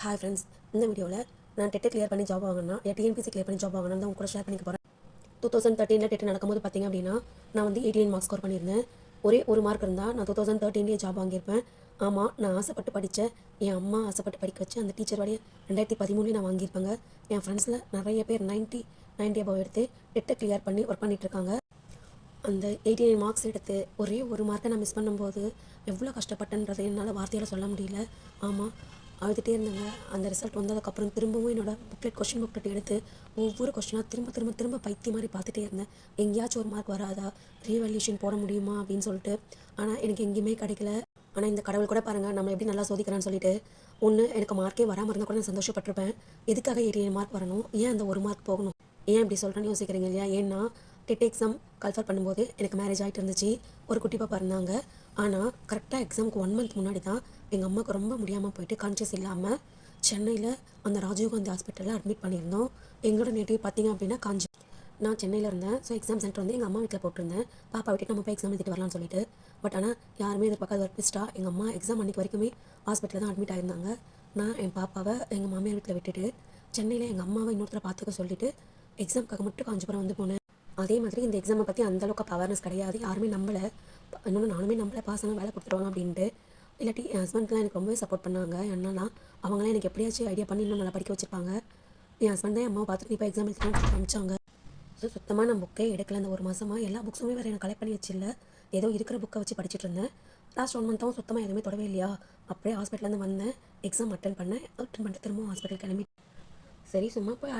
Hi friends, இந்த வீடியோவில் நான் டெட்டை கிளியர் பண்ணி ஜாப் வாங்கினா டிஎன்பிசி கிளியர் பண்ணி ஜாப் வாங்கினா தான் உங்க கூட ஷேர் பண்ணிக்க போகிறேன். 2013 டெட் நடக்கும்போது பார்த்தீங்க அப்படின்னா நான் வந்து 89 மார்க்ஸ் ஸ்கோர் பண்ணியிருந்தேன். ஒரே ஒரு மார்க் இருந்தால் நான் 2013 ஜாப் வாங்கியிருப்பேன். ஆமாம், நான் ஆசைப்பட்டு படித்தேன். என் அம்மா ஆசைப்பட்டு படிக்க வச்சு அந்த டீச்சர் வழியை 2013 நான் வாங்கியிருப்பேங்க. என் ஃப்ரெண்ட்ஸில் நிறைய பேர் 90 அபவ் எடுத்து டெட்டை கிளியர் பண்ணி ஒர்க் பண்ணிகிட்ருக்காங்க. அந்த 89 மார்க்ஸ் எடுத்து ஒரே ஒரு மார்க்கை நான் மிஸ் பண்ணும்போது எவ்வளோ கஷ்டப்பட்டேன்றதை என்னால் வார்த்தையால் சொல்ல முடியல. ஆமாம், அழுதுகிட்டே இருந்தேங்க. அந்த ரிசல்ட் வந்ததுக்கப்புறம் திரும்பவும் என்னோடய கொஷின் புக்லெட் எடுத்து ஒவ்வொரு கொஷினாக திரும்ப பைத்திய மாதிரி பார்த்துட்டே இருந்தேன். எங்கேயாச்சும் ஒரு மார்க் வராதா, ரீவேல்யூஷன் போட முடியுமா அப்படின்னு சொல்லிட்டு. ஆனால் எனக்கு எங்கேயுமே கிடைக்கல. ஆனால் இந்த கடவுள் கூட பாருங்கள் நம்ம எப்படி நல்லா சோதிக்கிறான்னு சொல்லிட்டு, ஒன்று எனக்கு மார்க்கே வராமல் இருந்தால் கூட நான் சந்தோஷப்பட்டிருப்பேன். எதுக்காக 89 மார்க் வரணும், ஏன் அந்த ஒரு மார்க் போகணும், ஏன் இப்படி சொல்கிறேன்னு யோசிக்கிறீங்க இல்லையா? ஏன்னா டெட் எக்ஸாம் கல்ஃபர் பண்ணும்போது எனக்கு மேரேஜ் ஆகிட்டு இருந்துச்சு. ஒரு குட்டி பாப்பா இருந்தாங்க. ஆனால் கரெக்டாக எக்ஸாமுக்கு 1 மந்த் முன்னாடி தான் எங்கள் அம்மாவுக்கு ரொம்ப முடியாமல் போயிட்டு கான்ஷியஸ் இல்லாமல் சென்னையில் அந்த ராஜீவ்காந்தி ஹாஸ்பிட்டலில் அட்மிட் பண்ணியிருந்தோம். எங்களோட நேட்டிவ் பார்த்திங்க அப்படின்னா காஞ்சி. நான் சென்னையில் இருந்தேன். ஸோ எக்ஸாம் சென்டர் வந்து எங்கள் அம்மா வீட்டில் போட்டிருந்தேன். பாப்பா விட்டுட்டு நம்ம போய் எக்ஸாம் எழுதிட்டு வரலாம்னு சொல்லிட்டு. பட் ஆனால் யாருமே எதிர்பார்க்காத ஒரு ட்விஸ்ட்டாக எங்கள் அம்மா எக்ஸாம் அன்றைக்கி வரைக்குமே ஹாஸ்பிட்டலில் தான் அட்மிட் ஆகியிருந்தாங்க. நான் என் பாப்பாவை எங்கள் மாமியார் வீட்டில் விட்டுட்டு சென்னையில் எங்கள் அம்மாவை இன்னொருத்தரை பார்த்துக்க சொல்லிவிட்டு எக்ஸாமுக்காக மட்டும் காஞ்சிபுரம் வந்து போனேன். அதே மாதிரி இந்த எக்ஸாமை பற்றி அந்தளவுக்கு அவேர்னஸ் கிடையாது. யாருமே நம்பலை. இன்னொன்று நானுமே நம்பலை, பாஸ் ஆனால் வேலை கொடுத்துருவாங்க அப்படின்ட்டு. இல்லாட்டி என் ஹஸ்பண்ட்லாம் எனக்கு ரொம்பவே சப்போர்ட் பண்ணாங்க. என்னன்னா அவங்களாம் எனக்கு எப்படியாச்சும் ஐடியா பண்ணி இன்னும் நல்லா படிக்க வச்சுருப்பாங்க. என் ஹஸ்பண்ட் தான் என் அம்மாவை பார்த்துட்டு இப்போ எக்ஸாம் எழுதிக்கலாம் காமிச்சாங்க. ஸோ சுத்தமாக நான் புக்கே எடுக்கல. அந்த ஒரு மாதமாக எல்லா புக்ஸுமே வேறு எனக்கு கலெக்ட் பண்ணி வச்சில்ல. ஏதோ இருக்கிற புக்கை வச்சு படிச்சுட்டு இருந்தேன். லாஸ்ட் 1 மந்த்தாகவும் சுத்தமாக எதுவுமே தொடவே இல்லையா. அப்படியே ஹாஸ்பிட்டலேருந்து வந்தேன், எக்ஸாம் அட்டன் பண்ணிட்டு திரும்பவும் ஹாஸ்பிட்டல் கிளம்பி சரி சும்மா போய்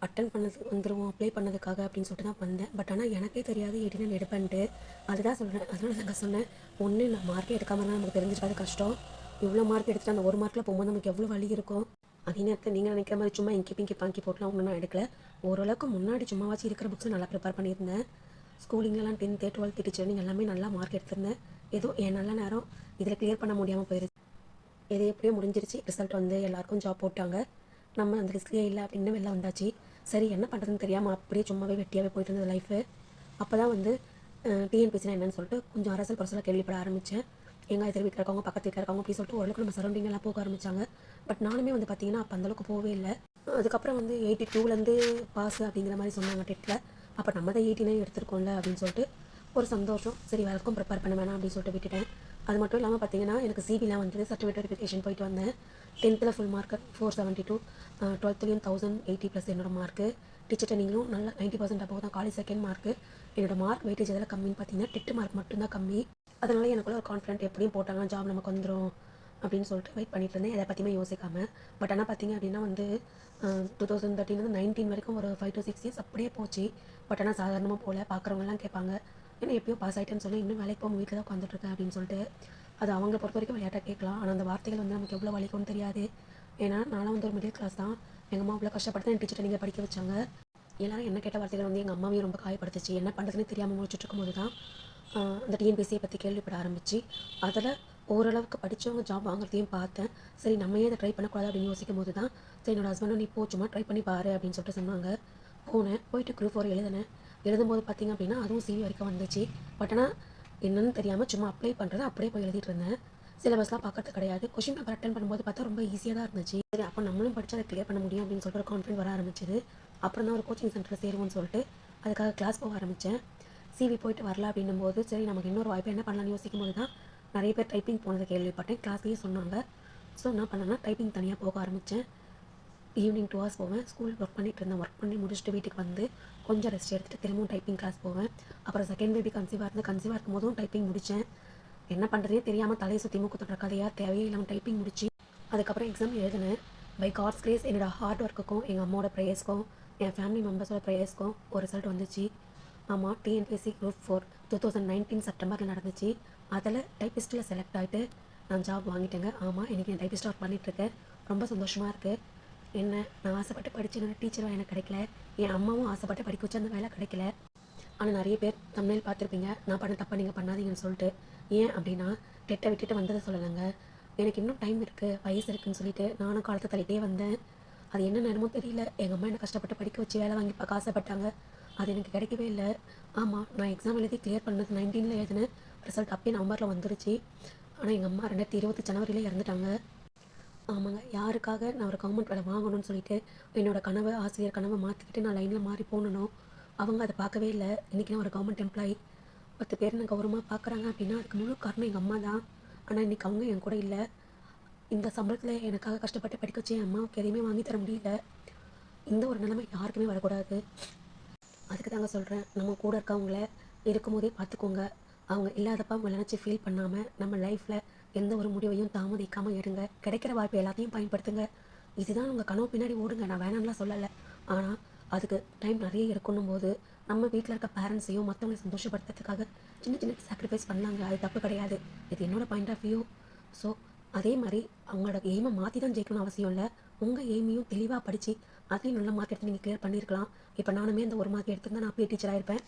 அட்டன் பண்ணது வந்துடுவோம் அப்ளை பண்ணதுக்காக அப்படின்னு சொல்லிட்டு தான் வந்தேன். பட் ஆனால் எனக்கே தெரியாது 89 எடுப்பேன்ட்டு. அதுதான் சொல்கிறேன். அதனால தாங்க சொன்னேன், ஒன்று நான் மார்க்கே எடுக்காமல் இருந்தால் நமக்கு தெரிஞ்சிருக்காது கஷ்டம். இவ்வளோ மார்க் எடுத்துகிட்டு அந்த ஒரு மார்க்கில் போகும்போது நமக்கு எவ்வளோ வலி இருக்கும். அதே நேரத்தில் நீங்கள் நினைக்கிற மாதிரி சும்மா இங்கி பிங்கி பாங்கி போட்டுலாம் ஒன்றும் நான் எடுக்கல. ஓரளவுக்கு முன்னாடி சும்மாவாச்சு இருக்கிற புக்ஸை நல்லா ப்ரிப்பேர் பண்ணியிருந்தேன். ஸ்கூலிங்லாம் 10th 12th டீச்சர் எல்லாமே நல்லா மார்க் எடுத்திருந்தேன். ஏதோ என் நல்ல நேரம் இதில் கிளியர் பண்ண முடியாமல் போயிருச்சு. எது எப்படியோ முடிஞ்சிருச்சு. ரிசல்ட் வந்து எல்லாேருக்கும் ஜாப் போட்டாங்க. நம்ம அந்த ரிஸ்க்லேயே இல்லை அப்படின்னு வெளில வந்தாச்சு. சரி என்ன பண்ணுறதுன்னு தெரியாமல் அப்படியே சும்மாவே வெட்டியாகவே போயிட்டு இருந்தது லைஃபு. அப்போ தான் வந்து டிஎன்பிசினா என்னன்னு சொல்லிட்டு கொஞ்சம் அரசல் பரசலாக கேள்விப்பட ஆரம்பித்தேன். எங்கள் எதிர் வீட்டில் இருக்கவங்க பக்கத்து வீட்டில் இருக்கவங்க அப்படி சொல்லிட்டு ஓரளவுக்கு நம்ம சரௌண்டிங் எல்லாம் போக ஆரம்பித்தாங்க. பட் நானுமே வந்து பார்த்திங்கன்னா அப்போ அந்தளவுக்கு போகவே இல்லை. அதுக்கப்புறம் வந்து 82லேருந்து பாஸ் அப்படிங்கிற மாதிரி சொன்னாங்க டெட்டில். அப்போ நம்ம தான் 89 எடுத்துருக்கோம்ல அப்படின்னு சொல்லிட்டு ஒரு சந்தோஷம். சரி வேலைக்கும் ப்ரிப்பேர் பண்ண வேணாம் அப்படின்னு சொல்லிட்டு விட்டுட்டேன். அது மட்டும் இல்லாமல் பார்த்தீங்கன்னா எனக்கு சிபிலாம் வந்து சர்டிஃபிகேட் வெரிஃபிகேஷன் போயிட்டு வந்தேன். 10th full mark 472, 12th 1080 plus என்னோடய மார்க்கு. டீச்சர் ட்ரைனிங்கும் நல்லா 90% அப்போ தான். College second mark. என்னோடய மார்க் வெயிட்டேஜ் எதில் கம்மின்னு பார்த்தீங்கன்னா டெட் மார்க் மட்டும்தான் கம்மி. அதனால எனக்குள்ள ஒரு கான்ஃபிடென்ட் எப்படியும் போட்டாங்க ஜாப் நமக்கு வந்துடும் அப்படின்னு சொல்லிட்டு வெயிட் பண்ணிட்டு இருந்தேன், எதை பற்றியுமே யோசிக்காமல். பட் ஆனால் பார்த்தீங்க அப்படின்னா வந்து 2013 19 வரைக்கும் ஒரு 5 to 6 இயர்ஸ் அப்படியே போச்சு. பட் ஆனால் சாதாரணமாக போகல. பார்க்குறவங்கலாம் கேட்பாங்க, ஏன்னா எப்படியோ பாஸ் ஆகிட்டேன்னு சொல்லி இன்னும் வேலைக்கு போக வீட்டில் தான் உட்காந்துட்ருக்கேன் அப்படின்னு சொல்லிட்டு. அது அவங்கள பொறுத்த வரைக்கும் விளையாட்டாக கேட்கலாம். ஆனால் அந்த வார்த்தைகள் வந்து நமக்கு எவ்வளோ வலிக்கும்னு தெரியாது. ஏன்னா நானும் வந்து ஒரு மிடில் கிளாஸ் தான். எங்கள் அம்மா அவ்வளோ கஷ்டப்பட்டு தான் என் டீச்சர் நீங்கள் படிக்க வச்சாங்க. எல்லாரும் என்ன கேட்ட வார்த்தைகள் வந்து எங்கள் அம்மாவையும் ரொம்ப காயப்படுத்துச்சு. என்ன பண்ணுறதுன்னு தெரியாமல் முடிச்சுட்டு இருக்கும்போது தான் அந்த டிஎன்பிசியை பற்றி கேள்விப்பட ஆரம்பிச்சு அதில் ஓரளவுக்கு படித்தவங்க ஜாப் வாங்குறதையும் பார்த்தேன். சரி நம்ம ஏன் அதை ட்ரை பண்ணக்கூடாது அப்படின்னு யோசிக்கும் போது தான் சரி என்னோடய ஹஸ்பண்டும் நீ போ சும்மா ட்ரை பண்ணி பாரு அப்படின்னு சொல்லிட்டு சொன்னாங்க. போனேன், போயிட்டு குரூப் 4 எழுதினேன். எழுதும்போது பார்த்திங்க அப்படின்னா அதுவும் சிவி வரைக்கும் வந்துச்சு. பட் ஆனால் என்னன்னு தெரியாமல் சும்மா அப்ளை பண்ணுறது அப்படியே போய் எழுதிட்டு இருந்தேன். சிலபஸ்லாம் பார்க்கறது கிடையாது. கொஷின் பேப்பர் அட்டன் பண்ணும்போது பார்த்தா ரொம்ப ஈஸியாக தான் இருந்துச்சு. சரி அப்போ நம்மளும் படித்து அதை கிளியர் பண்ண முடியும் அப்படின்னு சொல்லிட்டு ஒரு கான்ஃபிடென்ட் வர ஆரம்பிச்சிது. அப்புறம் தான் ஒரு கோச்சிங் சென்டரில் சேருவோம்னு சொல்லிட்டு அதுக்காக கிளாஸ் போக ஆரம்பித்தேன். சிவி போயிட்டு வரல அப்படின்னும் போது சரி நமக்கு இன்னொரு வாய்ப்பு என்ன பண்ணலான்னு யோசிக்கும் போது தான் நிறைய பேர் டைப்பிங் போனதை கேள்விப்பட்டேன். கிளாஸ்லேயே சொன்னாங்க. ஸோ என்ன பண்ணேன்னா டைப்பிங் தனியாக போக ஆரம்பித்தேன். ஈவினிங் 2 hours போவேன். ஸ்கூல் ஒர்க் பண்ணிகிட்டு இருந்தேன். ஒர்க் பண்ணி முடிச்சுட்டு வீட்டுக்கு வந்து கொஞ்சம் ரெஸ்ட் எடுத்துகிட்டு திரும்பவும் டைப்பிங் கிளாஸ் போவேன். அப்புறம் செகண்ட் பேபி கன்சீவாக இருக்கும் போதும் டைப்பிங் முடித்தேன். என்ன பண்ணுறதே தெரியாமல் தலையை சுற்றி மூக்கு தொட்டுற கதையாக தேவையே இல்லாமல் டைப்பிங் முடிச்சு அதுக்கப்புறம் எக்ஸாம் எழுதினேன். பை காட்ஸ் கிரேஸ் என்னோட ஹார்ட் ஒர்க்குக்கும் எங்கள் அம்மாவோட ப்ரேயர்ஸ்க்கும் என் ஃபேமிலி மெம்பர்ஸோட ப்ரேயர்ஸ்க்கும் ஒரு ரிசல்ட் வந்துச்சு. ஆமாம், டிஎன்பிஎஸ்சி குரூப் 4 2019 செப்டம்பரில் நடந்துச்சு. அதில் டைப்பிஸ்ட்டில் செலக்ட் ஆகிட்டு நான் ஜாப் வாங்கிட்டேங்க. ஆமாம், எனக்கு என் டைப்பிஸ்ட் ஒர்க் பண்ணிகிட்ருக்கேன். ரொம்ப சந்தோஷமாக இருக்குது. என்ன நான் ஆசைப்பட்டு படித்து என்னோடய டீச்சர் வேலை கிடைக்கல, என் அம்மாவும் ஆசைப்பட்டு படிக்க வச்சு அந்த வேலை கிடைக்கல. ஆனால் நிறைய பேர் தமிழில் பார்த்துருப்பீங்க நான் பண்ண தப்பா நீங்கள் பண்ணாதீங்கன்னு சொல்லிட்டு. ஏன் அப்படின்னா டெட்டை விட்டுட்டு வந்ததை சொல்லலைங்க. எனக்கு இன்னும் டைம் இருக்குது, வயசு இருக்குதுன்னு சொல்லிட்டு நானும் காலத்தை தள்ளிட்டே வந்தேன். அது என்ன நேரமோ தெரியல, எங்கள் அம்மா என்னை கஷ்டப்பட்டு படிக்க வச்சு வேலை வாங்கி பார்க்க ஆசைப்பட்டாங்க. அது எனக்கு கிடைக்கவே இல்லை. ஆமாம், நான் எக்ஸாம் எழுதி கிளியர் பண்ணது 19 எழுதினேன். ரிசல்ட் அப்பயே நவம்பரில் வந்துருச்சு. ஆனால் எங்கள் அம்மா 2020 ஜனவரியில் இறந்துட்டாங்க. ஆமாங்க. யாருக்காக நான் ஒரு கவர்மெண்ட் வேலை வாங்கணும்னு சொல்லிட்டு, என்னோட கனவு, ஆசிரியர் கனவ மாத்திக்கிட்டு நான் லைன்ல மாறி போனனோ, அவங்க அத பார்க்கவே இல்ல. இன்னைக்கு நான் ஒரு கவர்மெண்ட் எம்ப்ளாயி. 10 பேர் என்ன கௌரவமா பார்க்குறாங்க அப்படின்னா, அதுக்கு முழு காரணம் எங்க அம்மா தான். ஆனா, இன்னைக்கு அவங்க என் கூட இல்ல. இந்த சம்பளத்தில எனக்காக கஷ்டப்பட்டு படிக்க வச்ச என் அம்மாவுக்கு எதையுமே வாங்கி தர முடியல. இந்த ஒரு நிலைமை யாருக்குமே வரக்கூடாது. அதுக்கு தாங்க சொல்கிறேன், நம்ம கூட இருக்கவங்கள இருக்கும்போதே பார்த்துக்கோங்க. அவங்க இல்லாதப்ப அவங்கள நினச்சி ஃபீல் பண்ணாமல் நம்ம லைஃப்பில் எந்த ஒரு முடிவையும் தாமதிக்காமல் எடுங்க. கிடைக்கிற வாய்ப்பு எல்லாத்தையும் பயன்படுத்துங்க. இதுதான் உங்கள் கனவு பின்னாடி ஓடுங்க, நான் வேணாம்லாம் சொல்லலை. ஆனால் அதுக்கு டைம் நிறைய எடுக்கணும் போது நம்ம வீட்டில் இருக்க பேரண்ட்ஸையும் மற்றவங்களை சந்தோஷப்படுத்துறதுக்காக சின்ன சின்ன சாக்ரிஃபைஸ் பண்ணாங்க. அது தப்பு கிடையாது. இது என்னோட பாயிண்ட் ஆஃப் வியூ. ஸோ அதே மாதிரி அவங்களோட எய்மை மாற்றி தான் ஜெயிக்கணும்னு அவசியம் இல்லை. உங்கள் எய்மையும் தெளிவாக படித்து அதையும் நல்ல மார்க் எடுத்து நீங்கள் கிளியர் பண்ணியிருக்கலாம். இப்போ நானுமே அந்த ஒரு மார்க் எடுத்திருந்தா நான் பிஏ டீச்சராக இருப்பேன்.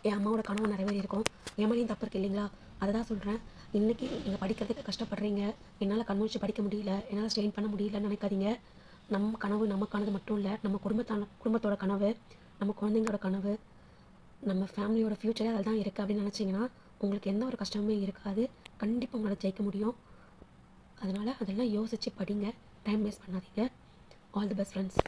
என் அம்மாவோட கனவு நிறைவேறியிருக்கும். என் மேலேயும் தப்பு இருக்கு இல்லைங்களா? அதை தான் சொல்கிறேன். இன்றைக்கி நீங்கள் படிக்கிறதுக்கு கஷ்டப்படுறீங்க, என்னால் கண் முழிச்சு படிக்க முடியல, என்னால் ஸ்ட்ரெயின் பண்ண முடியலன்னு நினைக்காதீங்க. நம்ம கனவு நமக்கானது மட்டும் இல்லை, நம்ம குடும்பத்தோட கனவு, நம்ம குழந்தைங்களோட கனவு, நம்ம ஃபேமிலியோட ஃப்யூச்சரே அதில் தான் இருக்குது அப்படின்னு நினச்சிங்கன்னா உங்களுக்கு எந்த ஒரு கஷ்டமுமே இருக்காது. கண்டிப்பாக உங்களால் ஜெயிக்க முடியும். அதனால் அதெல்லாம் யோசித்து படிங்க. டைம் வேஸ்ட் பண்ணாதீங்க. All the best friends.